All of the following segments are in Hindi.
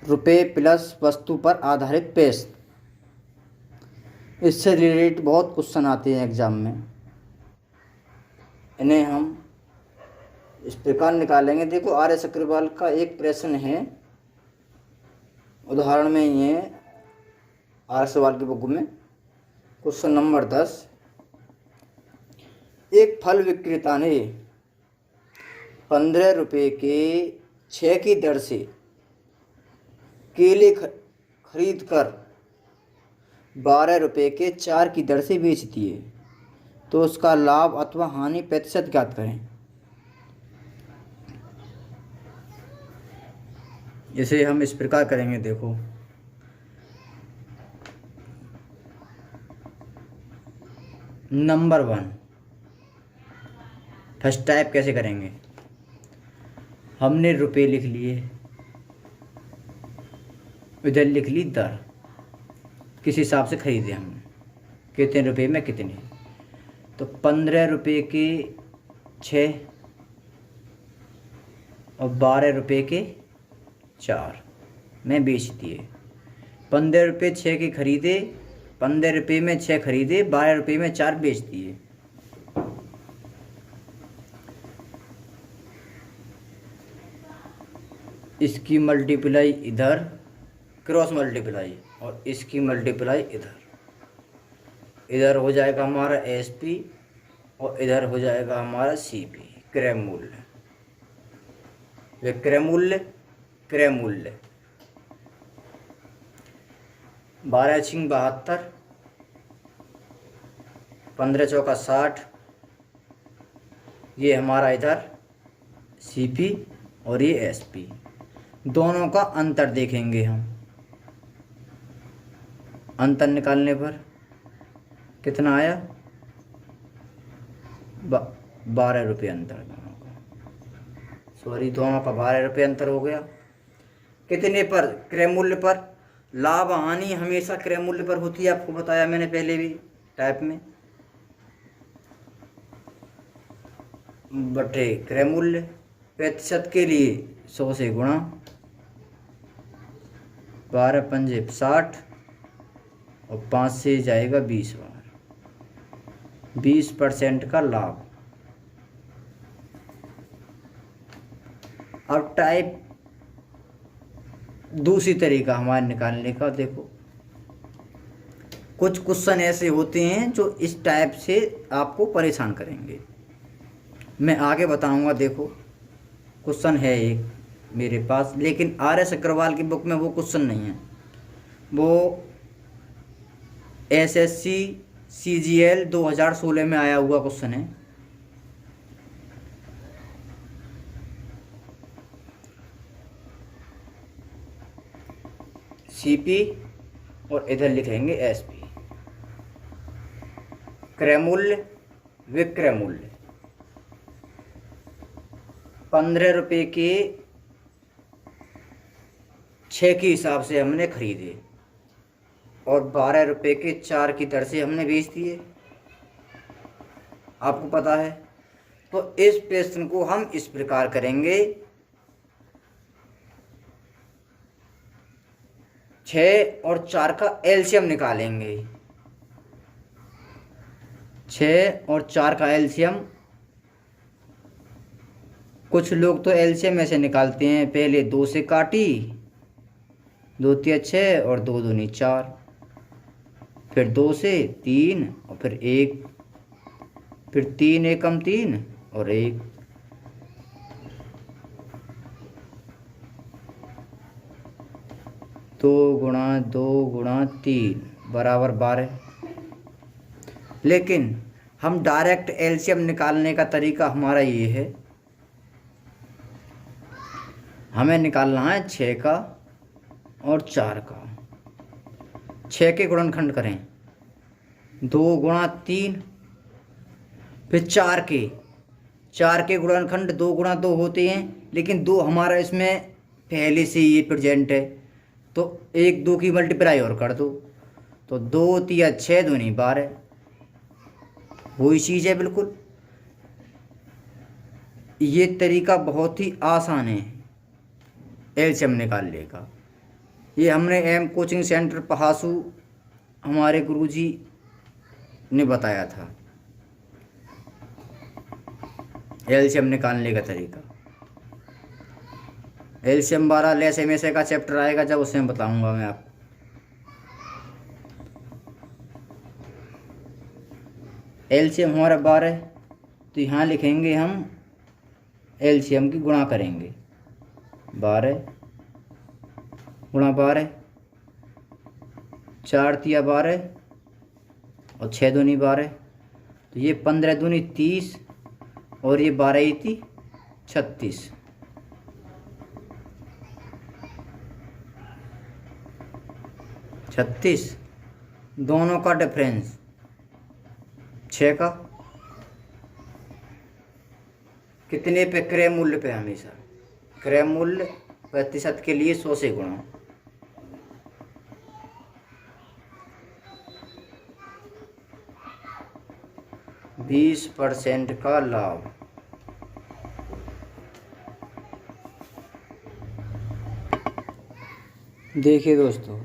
रुपये प्लस वस्तु पर आधारित पेश। इससे रिलेटेड बहुत क्वेश्चन आते हैं एग्जाम में, इन्हें हम इस प्रकार निकालेंगे। देखो आर एस अग्रवाल का एक प्रश्न है, उदाहरण में ये आर एस अग्रवाल की बुक में क्वेश्चन नंबर 10। एक फल विक्रेता ने 15 रुपये के 6 की दर से केले खरीद कर 12 रुपये के 4 की दर से बेच दिए, तो उसका लाभ अथवा हानि प्रतिशत ज्ञात करें। इसे हम इस प्रकार करेंगे। देखो नंबर 1 फर्स्ट टाइप कैसे करेंगे। हमने रुपये लिख लिए, इधर लिख ली दर, किस हिसाब से खरीदे हमने, कितने रुपये में कितने। तो 15 रुपये के 6 और 12 रुपये के 4 में बेच दिए। 15 रुपये 6 के खरीदे, 15 रुपये में 6 खरीदे, 12 रुपये में 4 बेच दिए। इसकी मल्टीप्लाई इधर, क्रॉस मल्टीप्लाई, और इसकी मल्टीप्लाई इधर। इधर हो जाएगा हमारा एसपी और इधर हो जाएगा हमारा सीपी, क्रय मूल्य, विक्रय मूल्य, क्रय मूल्य। 12 छिंग 72, 15 चौका 60, ये हमारा इधर सीपी और ये एसपी। दोनों का अंतर देखेंगे हम। अंतर निकालने पर कितना आया, 12 रुपये अंतर दोनों का, सॉरी दोनों का 12 रुपये अंतर हो गया। कितने पर, क्रय मूल्य पर। लाभ हानि हमेशा क्रय मूल्य पर होती है, आपको बताया मैंने पहले भी टाइप में, बटे क्रय मूल्य। प्रतिशत के लिए 100 से गुणा, 12 पंजे 60 और 5 से जाएगा 20 बार, 20% का लाभ। अब टाइप दूसरी तरीका हमारे निकालने का। देखो कुछ क्वेश्चन ऐसे होते हैं जो इस टाइप से आपको परेशान करेंगे, मैं आगे बताऊंगा। देखो क्वेश्चन है एक मेरे पास, लेकिन आर एस अग्रवाल की बुक में वो क्वेश्चन नहीं है, वो एसएससी सीजीएल 2016 में आया हुआ क्वेश्चन है। सीपी और इधर लिखेंगे एसपी, क्रय मूल्य, विक्रय मूल्य। 15 रुपये के 6 के हिसाब से हमने खरीदे और 12 रुपये के 4 की दर से हमने बेच दिए, आपको पता है। तो इस प्रश्न को हम इस प्रकार करेंगे, 6 और 4 का एलसीएम निकालेंगे। 6 और 4 का एलसीएम, कुछ लोग तो एलसीएम ऐसे निकालते हैं, पहले 2 से काटी, 2 तिया 6 और 2 दूनी 4, फिर 2 से 3 और फिर 1, फिर 3 एकम 3 और 1। दो गुणा 3 बराबर 12। लेकिन हम डायरेक्ट एलसीएम निकालने का तरीका हमारा ये है, हमें निकालना है 6 का और 4 का। 6 के गुणनखंड करें, 2 गुणा 3, फिर 4 के गुणनखंड 2 गुणा 2 होते हैं, लेकिन 2 हमारा इसमें पहले से ये प्रेजेंट है, तो 1 2 की मल्टीप्लाई और कर दो, तो 2 तिया 6 दूनी 12, वही चीज़ है बिल्कुल। ये तरीका बहुत ही आसान है एलसीएम निकालने का। ये हमने एम कोचिंग सेंटर पहासू हमारे गुरुजी ने बताया था एलसीएम निकालने का तरीका। एलसीएम 12 लेस एमएसए का चैप्टर आएगा जब, उसमें बताऊंगा मैं आपको। एलसीएम हमारा 12, तो यहाँ लिखेंगे हम एलसीएम की गुणा करेंगे। 12 गुणा 12, 4 तिया 12 और 6 दूनी 12, तो ये 15 दूनी 30 और ये 12 इती 36। दोनों का डिफरेंस 6 का। कितने पे? क्रय मूल्य पे। हमेशा क्रय मूल्य प्रतिशत के लिए 100 से गुणा। बीस % का लाभ। देखिए दोस्तों,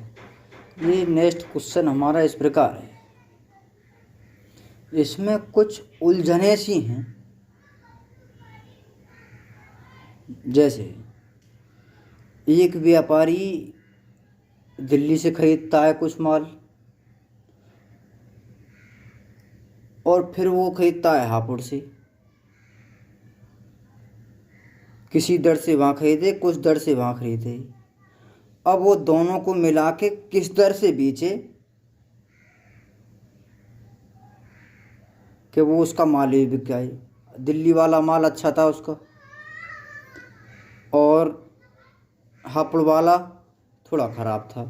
ये नेक्स्ट क्वेश्चन हमारा इस प्रकार है। इसमें कुछ उलझने सी हैं। जैसे एक व्यापारी दिल्ली से खरीदता है कुछ माल, और फिर वो खरीदता है हापुड़ से। किसी दर से वहाँ खरीदे, कुछ दर से वहाँ खरीदे। अब वो दोनों को मिला के किस दर से बेचे कि वो उसका माल ही बिक जाए। दिल्ली वाला माल अच्छा था उसका, और हापुड़ वाला थोड़ा ख़राब था।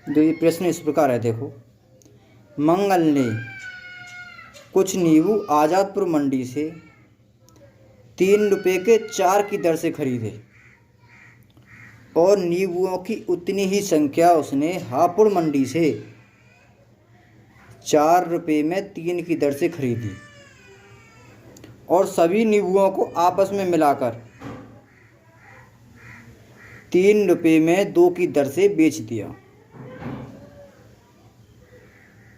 जो ये प्रश्न इस प्रकार है, देखो। मंगल ने कुछ नींबू आज़ादपुर मंडी से 3 रुपये के 4 की दर से खरीदे, और नींबुओं की उतनी ही संख्या उसने हापुड़ मंडी से 4 रुपये में 3 की दर से खरीदी, और सभी नींबुओं को आपस में मिलाकर 3 रुपये में 2 की दर से बेच दिया।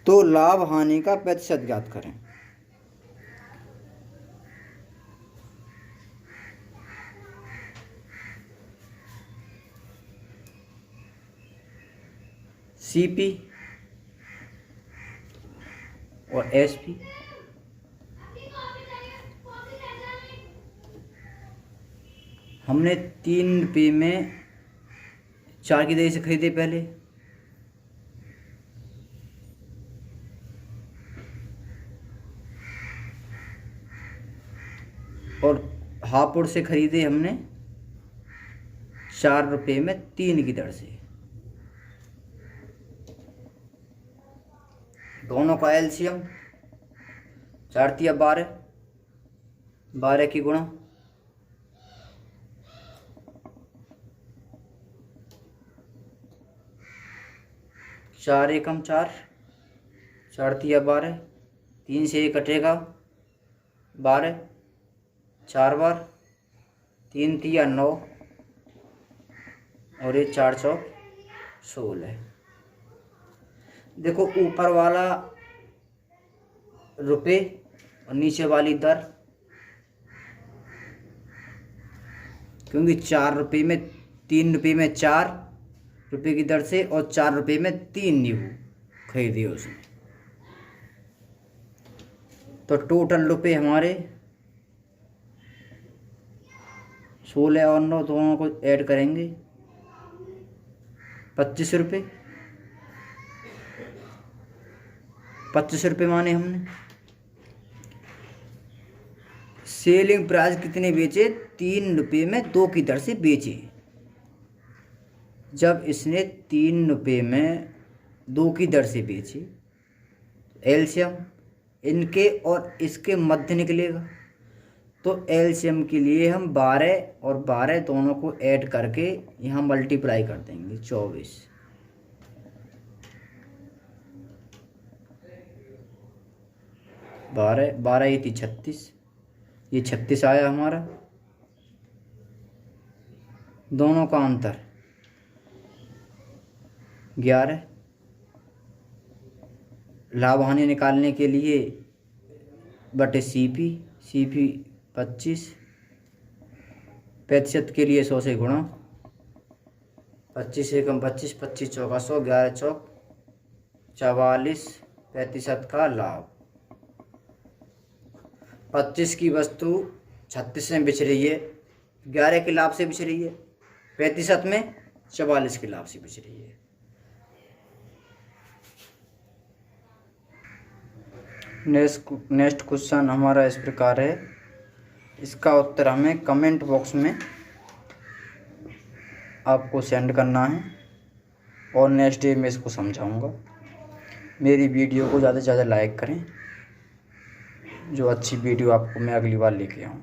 तो लाभ हानि का प्रतिशत ज्ञात करें। सीपी और एसपी। हमने 3 रुपये में 4 की दर से खरीदे पहले, और हापुड़ से खरीदे हमने 4 रुपये में 3 की दर से। दोनों का एलसीएम 4 तिया 12, 12 की गुणा 4 एकम 4, 4 तिया 12, 3 से 1 कटेगा 12, 4 बार 3 तिया 9, और ये 4 चौक 16। देखो, ऊपर वाला रुपये और नीचे वाली दर, क्योंकि 4 रुपये में 3 रुपये में 4 रुपये की दर से, और 4 रुपये में 3 नींबू खरीदे उसने। तो टोटल रुपये हमारे 16 और 9 दोनों को ऐड करेंगे 25 रुपये। 25 रुपये माने हमने। सेलिंग प्राइस कितने बेचे? 3 रुपये में 2 की दर से बेचे। जब इसने 3 रुपये में 2 की दर से बेचे, एलसीएम इनके और इसके मध्य निकलेगा। तो एलसीएम के लिए हम 12 और 12 दोनों को ऐड करके यहाँ मल्टीप्लाई कर देंगे 24। 12 12 ये थी 36, ये 36 आया हमारा। दोनों का अंतर 11। लाभ हानि निकालने के लिए बटे CP 25। प्रतिशत के लिए 100 से गुणा, 25 एकम 25, 25 चौका 100, 11 चौक 44 प्रतिशत का लाभ। 25 की वस्तु 36 में बिछ रही है, 11 के लाभ से बिछ रही है, प्रतिशत में 44 के लाभ से बिछ रही है। नेक्स्ट क्वेश्चन हमारा इस प्रकार है। इसका उत्तर हमें कमेंट बॉक्स में आपको सेंड करना है और नेक्स्ट डे में इसको समझाऊंगा। मेरी वीडियो को ज़्यादा से ज़्यादा लाइक करें, जो अच्छी वीडियो आपको मैं अगली बार लेके आऊँ।